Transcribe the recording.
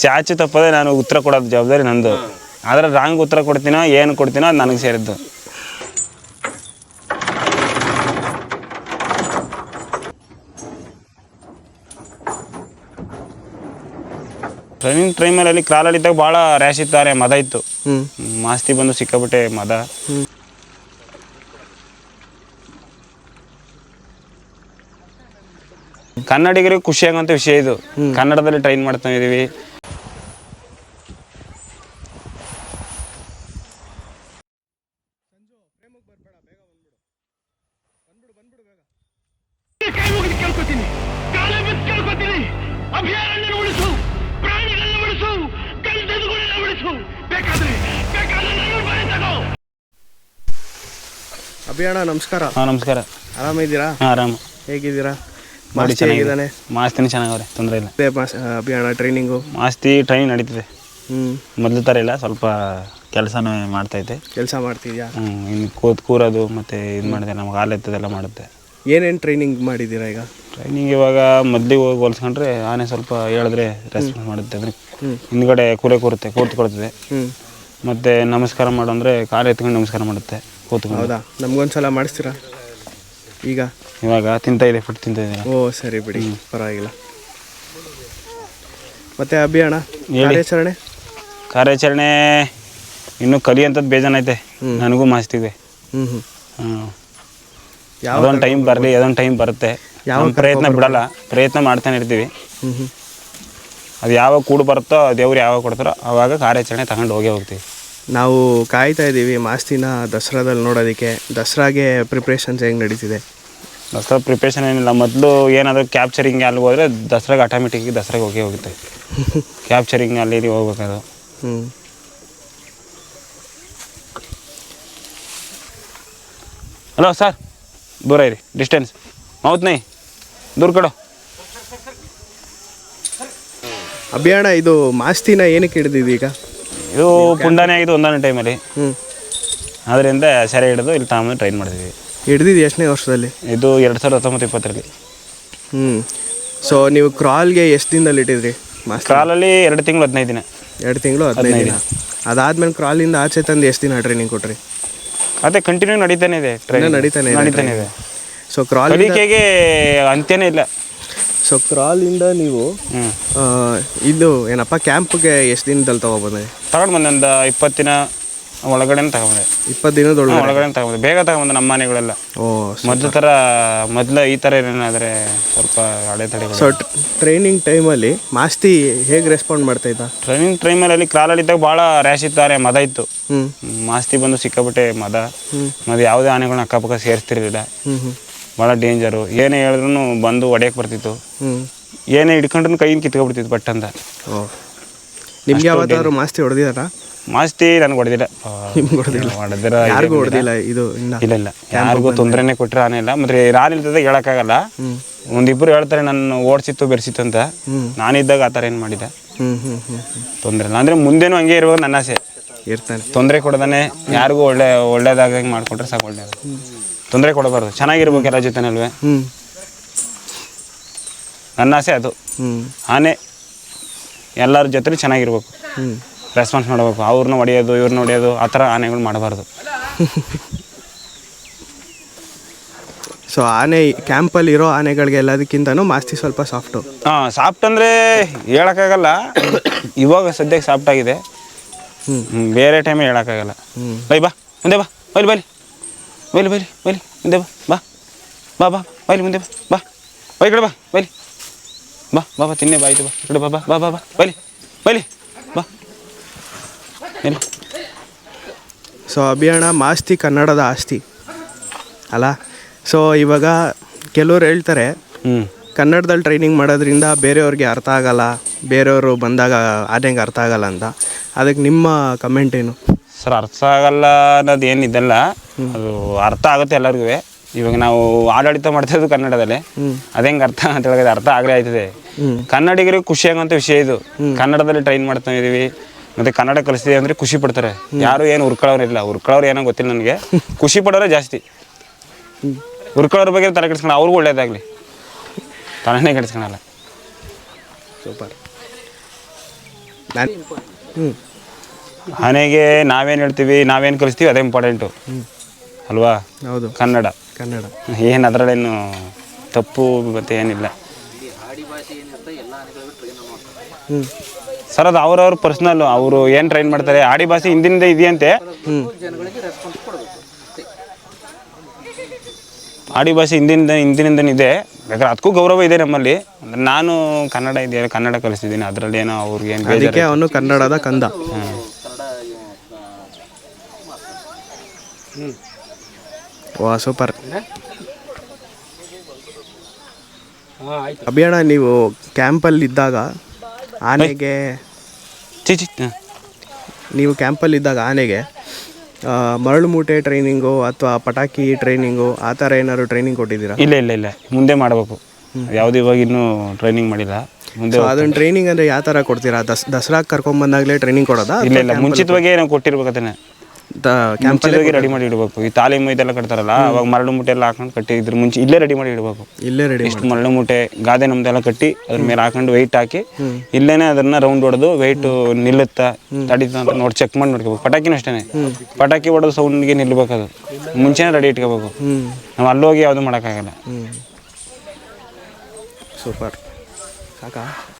ಚಾಚು ತಪ್ಪದೆ ನಾನು ಉತ್ತರ ಕೊಡೋದು ಜವಾಬ್ದಾರಿ ನಂದು. ಆದರೆ ರಾಂಗ್ ಉತ್ತರ ಕೊಡ್ತೀನೋ ಏನು ಕೊಡ್ತೀನೋ ಅದು ನನಗೆ ಸೇರಿದ್ದು. ರನ್ನಿಂಗ್ ಟೈಮಲ್ಲಿ ಕ್ರಾಲಲ್ಲಿದ್ದಾಗ ಭಾಳ ರ್ಯಾಶ್ ಇತ್ತಾರೆ, ಮದ ಇತ್ತು. ಮಾಸ್ತಿ ಬಂದು ಸಿಕ್ಕಾಬಿಟ್ಟೆ ಮದ. ಕನ್ನಡಿಗರಿಗೆ ಖುಷಿಯಾಗುವಂಥ ವಿಷಯ ಇದು. ಕನ್ನಡದಲ್ಲಿ ಟ್ರೈನ್ ಮಾಡ್ತಾ ಇದೀವಿ. ಅಭಿಯಣ್ಣ ನಮಸ್ಕಾರ. ನಮಸ್ಕಾರ. ಆರಾಮಿದ್ದೀರಾ? ಆರಾಮ. ಹೇಗಿದ್ದೀರಾ? ಮಾಸ್ತಿ ಹೇಗಿದ್ದಾನೆ? ಮಾಸ್ತಿನ ಚೆನ್ನಾಗವ್ರೆ, ತೊಂದರೆ ಇಲ್ಲ. ಅಭಿಯಣ್ಣ ಟ್ರೈನಿಂಗು ಮಾಸ್ತಿ ಟ್ರೈನಿಂಗ್ ನಡೀತಿದೆ. ಮೊದಲು ಥರ ಇಲ್ಲ, ಸ್ವಲ್ಪ ಕೆಲಸನೂ ಮಾಡ್ತೈತೆ. ಕೆಲಸ ಮಾಡ್ತಿದ್ಯಾ? ಇನ್ನು ಕೂರೋದು ಮತ್ತು ಇದು ಮಾಡಿದೆ, ನಮ್ಗೆ ಹಾಲು ಎತ್ತದೆಲ್ಲ ಮಾಡುತ್ತೆ. ಏನೇನು ಟ್ರೈನಿಂಗ್ ಮಾಡಿದ್ದೀರಾ ಈಗ? ಟ್ರೈನಿಂಗ್ ಇವಾಗ ಮೊದಲಿಗೆ ಹೋಗಿ ಹೋಲಿಸ್ಕೊಂಡ್ರೆ ಆನೆ ಸ್ವಲ್ಪ ಹೇಳಿದ್ರೆ ರೆಸ್ಪಾನ್ಸ್ ಮಾಡುತ್ತೆ. ಅಂದರೆ ಹಿಂದ್ಗಡೆ ಕೂರುತ್ತೆ, ಕೂತ್ಕೊಳ್ತದೆ. ಮತ್ತು ನಮಸ್ಕಾರ ಮಾಡು ಅಂದರೆ ಕಾಲು ಎತ್ಕೊಂಡು ನಮಸ್ಕಾರ ಮಾಡುತ್ತೆ, ಕೂತ್ಕೊಂಡು. ಹೌದಾ? ನಮ್ಗೊಂದ್ಸಲ ಮಾಡಿಸ್ತೀರಾ? ಈಗ ಇವಾಗ ತಿಂತಾಯಿದೆ, ಫುಡ್ ತಿಂತಾಯಿದ್ದೀರಾ? ಓ ಸರಿ ಬಿಡಿ, ಪರವಾಗಿಲ್ಲ. ಮತ್ತು ಅಭಿಯಣ್ಣ ಕಾರ್ಯಾಚರಣೆ ಇನ್ನೂ ಕಲಿಯುವಂಥದ್ದು ಬೇಜಾನೈತೆ ನನಗೂ ಮಾಸ್ತಿಗೆ. ಅದೊಂದು ಟೈಮ್ ಬರಲಿ, ಅದೊಂದು ಟೈಮ್ ಬರುತ್ತೆ. ನಮ್ಮ ಪ್ರಯತ್ನ ಬಿಡಲ್ಲ, ಪ್ರಯತ್ನ ಮಾಡ್ತಾನೆ ಇರ್ತೀವಿ. ಅದು ಯಾವಾಗ ಕೂಡು ಬರುತ್ತೋ, ದೇವ್ರು ಯಾವಾಗ ಕೊಡ್ತಾರೋ ಆವಾಗ ಕಾರ್ಯಾಚರಣೆ ತಗೊಂಡು ಹೋಗ್ತೀವಿ. ನಾವು ಕಾಯ್ತಾ ಇದ್ದೀವಿ ಮಾಸ್ತಿನ ದಸರಾದಲ್ಲಿ ನೋಡೋದಕ್ಕೆ. ದಸರಾಗೆ ಪ್ರಿಪ್ರೇಷನ್ಸ್ ಹೆಂಗೆ ನಡೀತಿದೆ? ದಸರಾ ಪ್ರಿಪ್ರೇಷನ್ ಏನಿಲ್ಲ, ಮೊದಲು ಏನಾದರೂ ಕ್ಯಾಪ್ಚರಿಂಗ್ ಅಲ್ಲಿ ಹೋದರೆ ದಸರಾಗೆ ಆಟೋಮೆಟಿಕ್ಕಾಗಿ ದಸರಾಗೆ ಹೋಗುತ್ತೆ. ಕ್ಯಾಪ್ಚರಿಂಗ್ ಅಲ್ಲಿ ಹೋಗ್ಬೇಕದು. ಹಲೋ ಸರ್, ದೂರ ಇರಿ, ಡಿಸ್ಟೆನ್ಸ್ ಮೌತ್ ನೈ ದೂರ ಕಡೋ. ಅಭಿಯಣ್ಣ ಇದು ಮಾಸ್ತಿನ ಏನಕ್ಕೆ ಹಿಡಿದಿದ್ದು ಈಗ? ಇದು ಪುಂಡಾನೆ ಆಗಿದ್ದು ಒಂದೊಂದು ಟೈಮಲ್ಲಿ. ಅದರಿಂದ ಸೆರೆ ಹಿಡಿದು ಇಲ್ಲಿ ತಗೊಂಡು ಟ್ರೈನ್ ಮಾಡಿದ್ವಿ. ಹಿಡ್ದಿದ್ದು ಎಷ್ಟನೇ ವರ್ಷದಲ್ಲಿ? ಇದು 2019-20ರಲ್ಲಿ. ಸೊ ನೀವು ಕ್ರಾಲ್ಗೆ ಎಷ್ಟು ದಿನದಲ್ಲಿ ಇಟ್ಟಿದ್ರಿ? ಕ್ರಾಲಲ್ಲಿ 2 ತಿಂಗಳು 15 ದಿನ. 2 ತಿಂಗಳು 15 ದಿನ. ಅದಾದ್ಮೇಲೆ ಕ್ರಾಲಿಂದ ಆಚೆ ತಂದು ಎಷ್ಟು ದಿನ ಟ್ರೈನಿಂಗ್ ಕೊಟ್ರಿ? ಅದೇ ಕಂಟಿನ್ಯೂ ನಡೀತಾನೆ ಇದೆ, ಟ್ರೈನ್ ನಡೀತಾನೆ ಇದೆ. ಸೊ ಕ್ರಾಲ್ ಕಲಿಕೆಗೆ ಅಂತ್ಯನೇ ಇಲ್ಲ. ಸೊ ಕ್ರಾಲಿಂದ ನೀವು ಇದು ಏನಪ್ಪ ಕ್ಯಾಂಪ್ಗೆ ಎಷ್ಟು ದಿನದಲ್ಲಿ ತೊಗೊಬಂದೆ? ತಗೊಂಡು ಬಂದೆ, ಒಂದು 20 ದಿನ ಒಳಗಡೆ ತಗೊಂಡೆ. 20 ದಿನದ ಒಳಗಡೆ ತಗೊಂಡೆ, ಬೇಗ ತಗೊಂಡೆ. ನಮ್ಮ ಮನೆಗಳೆಲ್ಲ ಮೊದಲು ಈ ಥರ ಏನಾದರೆ ಸ್ವಲ್ಪ ಅಡೆತಡೆ. ಸೊ ಟ್ರೈನಿಂಗ್ ಟೈಮಲ್ಲಿ ಮಾಸ್ತಿ ಹೇಗೆ ರೆಸ್ಪಾಂಡ್ ಮಾಡ್ತಾ ಇದ್ದ? ಟ್ರೈನಿಂಗ್ ಟೈಮಲ್ಲಿ ಕ್ರಾಲಲ್ಲಿದ್ದಾಗ ಭಾಳ ರ್ಯಾಶ್ ಇತ್ತಾರೆ, ಮದ ಇತ್ತು. ಮಾಸ್ತಿ ಬಂದು ಸಿಕ್ಕಾಬಿಟ್ಟೆ ಮದ. ಮತ್ತು ಯಾವುದೇ ಆನೆಗಳನ್ನ ಅಕ್ಕಪಕ್ಕ ಸೇರಿಸ್ತಿರ್ಲಿಲ್ಲ. ಭಾಳ ಡೇಂಜರು. ಏನೇ ಹೇಳಿದ್ರು ಬಂದು ಹೊಡೆಯಕ್ಕೆ ಬರ್ತಿತ್ತು. ಏನೇ ಹಿಡ್ಕೊಂಡ್ರು ಕೈಯಿಂದ ಕಿತ್ಕೊಬಿಡ್ತಿತ್ತು ಬಟ್ ಅಂತ. ನಿಮ್ಗೆ ಯಾವತ್ತಾದ್ರು ಮಾಸ್ತಿ ಹೊಡೆದಿದಾರ? ಮಾಸ್ತಿ ನನಗೆ ಹೊಡೆದಿಲ್ಲ. ಯಾರಿಗೂ ಹೊಡೆದಿಲ್ಲ? ಇದು ಇಲ್ಲ, ಯಾರಿಗೂ ತೊಂದರೆನೇ ಕೊಟ್ಟರೆ ಆನೆ ಇಲ್ಲ. ಮತ್ತು ರಾನಿಲ್ತದೆ ಹೇಳೋಕ್ಕಾಗಲ್ಲ. ಒಂದಿಬ್ಬರು ಹೇಳ್ತಾರೆ ನನ್ನ ಓಡಿಸಿತ್ತು ಬೆರೆಸಿತ್ತು ಅಂತ. ನಾನಿದ್ದಾಗ ಆ ಥರ ಏನು ಮಾಡಿದೆ, ತೊಂದರೆ ಇಲ್ಲ. ಅಂದರೆ ಮುಂದೇನು ಹಂಗೆ ಇರುವಾಗ ನನ್ನ ಆಸೆ ಇರ್ತಾನೆ. ತೊಂದರೆ ಕೊಡೋದಾನೆ ಯಾರಿಗೂ ಒಳ್ಳೇದಾಗ ಮಾಡಿಕೊಂಡ್ರೆ ಸಾಕು. ಒಳ್ಳೆಯದು, ತೊಂದರೆ ಕೊಡಬಾರ್ದು, ಚೆನ್ನಾಗಿರ್ಬೇಕು ಎಲ್ಲ ಜೊತೆನಲ್ವೇ. ನನ್ನ ಆಸೆ ಅದು. ಆನೆ ಎಲ್ಲರ ಜೊತೆ ಚೆನ್ನಾಗಿರ್ಬೇಕು, ರೆಸ್ಪಾನ್ಸ್ ಮಾಡಬೇಕು. ಅವ್ರನ್ನ ಹೊಡೆಯೋದು ಇವ್ರನ್ನ ಹೊಡೆಯೋದು ಆ ಥರ ಆನೆಗಳು ಮಾಡಬಾರ್ದು. ಸೊ ಆನೆ ಕ್ಯಾಂಪಲ್ಲಿ ಇರೋ ಆನೆಗಳಿಗೆ ಎಲ್ಲದಕ್ಕಿಂತನೂ ಮಾಸ್ತಿ ಸ್ವಲ್ಪ ಸಾಫ್ಟು. ಸಾಫ್ಟ್ ಅಂದರೆ ಹೇಳೋಕ್ಕಾಗಲ್ಲ. ಇವಾಗ ಸದ್ಯಕ್ಕೆ ಸಾಫ್ಟ್ ಆಗಿದೆ, ಬೇರೆ ಟೈಮೇ ಹೇಳೋಕ್ಕಾಗಲ್ಲ. ಬಾ ಮುಂದೆ ಬಾ, ಬೈಲಿ ಬೈಲಿ ಬೈಲಿ ಬೈಲಿ ಬೈಲಿ ಮುಂದೆ ಬಾ ಬಾ ಬಾ ಬೈಲಿ ಮುಂದೆ ಬಾ ಬೈ ಕಡೆ ಬಾ ಬೈಲಿ ಬಾ ಬಾ ಬಾ ತಿನ್ನೆ ಬಾಯ್ತು ಬಾ ಕಡೆ ಬಾ ಬಾ ಬಾ ಬಾ ಬಾ ಬೈಲಿ ಬೈಲಿ ಬಾ. ಸೊ ಅಭಿಯಣ್ಣ, ಮಾಸ್ತಿ ಕನ್ನಡದ ಆಸ್ತಿ ಅಲ್ಲ? ಸೊ ಇವಾಗ ಕೆಲವ್ರು ಹೇಳ್ತಾರೆ ಕನ್ನಡದಲ್ಲಿ ಟ್ರೈನಿಂಗ್ ಮಾಡೋದ್ರಿಂದ ಬೇರೆಯವ್ರಿಗೆ ಅರ್ಥ ಆಗಲ್ಲ, ಬೇರೆಯವರು ಬಂದಾಗ ಆನೆಗೆ ಅರ್ಥ ಆಗಲ್ಲ ಅಂತ. ಅದಕ್ಕೆ ನಿಮ್ಮ ಕಮೆಂಟ್ ಏನು? ಸರ್, ಅರ್ಥ ಆಗಲ್ಲ ಅನ್ನೋದು ಏನಿದೆಲ್ಲ, ಅದು ಅರ್ಥ ಆಗುತ್ತೆ ಎಲ್ಲರಿಗೂ. ಇವಾಗ ನಾವು ಆಡಳಿತ ಮಾಡ್ತಾಯಿದ್ದು ಕನ್ನಡದಲ್ಲೇ, ಅದೇಂಗೆ ಅರ್ಥ ಅಂತ ಹೇಳಿದ್ರೆ ಅರ್ಥ ಆಗಲೇ ಆಯ್ತದೆ. ಕನ್ನಡಿಗರಿಗೆ ಖುಷಿಯಾಗುವಂಥ ವಿಷಯ ಇದು. ಕನ್ನಡದಲ್ಲಿ ಟ್ರೈನ್ ಮಾಡ್ತಾ ಇದೀವಿ, ಮತ್ತು ಕನ್ನಡ ಕಲಿಸ್ತೀವಿ ಅಂದರೆ ಖುಷಿ ಪಡ್ತಾರೆ. ಯಾರು ಏನು ಹುರ್ಕೊಳ್ಳೋರಿಲ್ಲ, ಹುರ್ಕೊಳ್ಳೋರು ಏನೋ ಗೊತ್ತಿಲ್ಲ ನನಗೆ. ಖುಷಿ ಪಡೋರೇ ಜಾಸ್ತಿ. ಹುರ್ಕೊಳ್ಳೋರ ಬಗ್ಗೆ ತಲೆ ಕೆಡಿಸ್ಕೊಂಡು ಅವ್ರಿಗೂ ಒಳ್ಳೇದಾಗಲಿ, ತಲೆನೇ ಕೆಡಿಸ್ಕೊಳಲ್ಲ. ಸೂಪರ್. ಹ್ಞೂ ಆನೆಗೆ ನಾವೇನು ಹೇಳ್ತೀವಿ ನಾವೇನು ಕಲಿಸ್ತೀವಿ ಅದೇ ಇಂಪಾರ್ಟೆಂಟು ಅಲ್ವಾ. ಹೌದು ಕನ್ನಡ ಏನು ಅದರಲ್ಲೇನು ತಪ್ಪು ಮತ್ತು ಏನಿಲ್ಲ ಹ್ಞೂ ಸರ್. ಅದು ಅವ್ರವ್ರ ಪರ್ಸ್ನಲ್ಲು, ಅವರು ಏನು ಟ್ರೈನ್ ಮಾಡ್ತಾರೆ. ಆಡಿ ಭಾಷೆ ಹಿಂದಿನಿಂದ ಇದೆಯಂತೆ. ಆಡಿ ಭಾಷೆ ಹಿಂದಿನಿಂದನೇ ಇದೆ. ಬೇಕಾದ್ರೆ ಅದಕ್ಕೂ ಗೌರವ ಇದೆ ನಮ್ಮಲ್ಲಿ. ಅಂದ್ರೆ ನಾನು ಕನ್ನಡ ಇದೆಯಲ್ಲ, ಕನ್ನಡ ಕಲಿಸ್ತಿದ್ದೀನಿ. ಅದರಲ್ಲಿ ಏನೋ ಅವ್ರಿಗೆ ಏನು ಅದಕ್ಕೆ ಅವನು ಕನ್ನಡದ ಕಂದ. ವಾ ಸೂಪರ್. ಅಭಿಯಣ್ಣ, ನೀವು ಕ್ಯಾಂಪಲ್ಲಿ ಇದ್ದಾಗ ಆನೆಗೆ ನೀವು ಕ್ಯಾಂಪಲ್ಲಿದ್ದಾಗ ಆನೆಗೆ ಮರಳು ಮೂಟೆ ಟ್ರೈನಿಂಗು ಅಥವಾ ಪಟಾಕಿ ಟ್ರೈನಿಂಗು ಆ ಥರ ಏನಾದ್ರು ಟ್ರೈನಿಂಗ್ ಕೊಟ್ಟಿದ್ದೀರಾ? ಇಲ್ಲ ಮುಂದೆ ಮಾಡಬೇಕು. ಯಾವುದು ಇವಾಗ ಇನ್ನೂ ಟ್ರೈನಿಂಗ್ ಮಾಡಿಲ್ಲ. ಮುಂದೆ ಅದನ್ನು ಟ್ರೈನಿಂಗ್ ಅಂದರೆ ಯಾವ ಥರ ಕೊಡ್ತೀರಾ? ದಸರಾಗೆ ಕರ್ಕೊಂಬಂದಾಗಲೇ ಟ್ರೈನಿಂಗ್ ಕೊಡೋದಾ? ಇಲ್ಲ ಮುಂಚಿತವಾಗೇ ನಾವು ಕೊಟ್ಟಿರ್ಬೇಕು. ಅದನ್ನೇ ಕ್ಯಾಂಪಲ್ಲಿ ರೆಡಿ ಮಾಡಿ ಇಡಬೇಕು. ಈ ತಾಲೀಮು ಇದೆಲ್ಲ ಕಟ್ತಾರಲ್ಲ, ಅವಾಗ ಮರಳು ಮೂಟೆ ಎಲ್ಲ ಹಾಕೊಂಡು ಕಟ್ಟಿದ್ರ ಮುಂಚೆ ಇಲ್ಲೇ ರೆಡಿ ಮಾಡಿ ಇಡಬೇಕು. ಇಷ್ಟು ಮರಳು ಮೂಟೆ ಗಾದೆ ನಮ್ದೆಲ್ಲ ಕಟ್ಟಿ ಅದ್ರ ಮೇಲೆ ಹಾಕೊಂಡು ವೆಯ್ಟ್ ಹಾಕಿ ಇಲ್ಲೇನೆ ಅದನ್ನ ರೌಂಡ್ ಹೊಡೆದು ವೆಯ್ಟ್ ನಿಲ್ಲುತ್ತಾ ತಡೀತಾ ಅಂತ ನೋಡಿ ಚೆಕ್ ಮಾಡಿ ನೋಡ್ಕೋಬೇಕು. ಪಟಾಕಿನೂ ಅಷ್ಟೇ, ಪಟಾಕಿ ಹೊಡೆದು ಸೌಂಡ್ಗೆ ನಿಲ್ಬೇಕು. ಅದು ಮುಂಚೆನೇ ರೆಡಿ ಇಟ್ಕೋಬೇಕು. ನಾವು ಅಲ್ಲೋಗಿ ಯಾವುದು ಮಾಡೋಕ್ಕಾಗಲ್ಲ. ಸೂಪರ್. ಸಾಕಾ?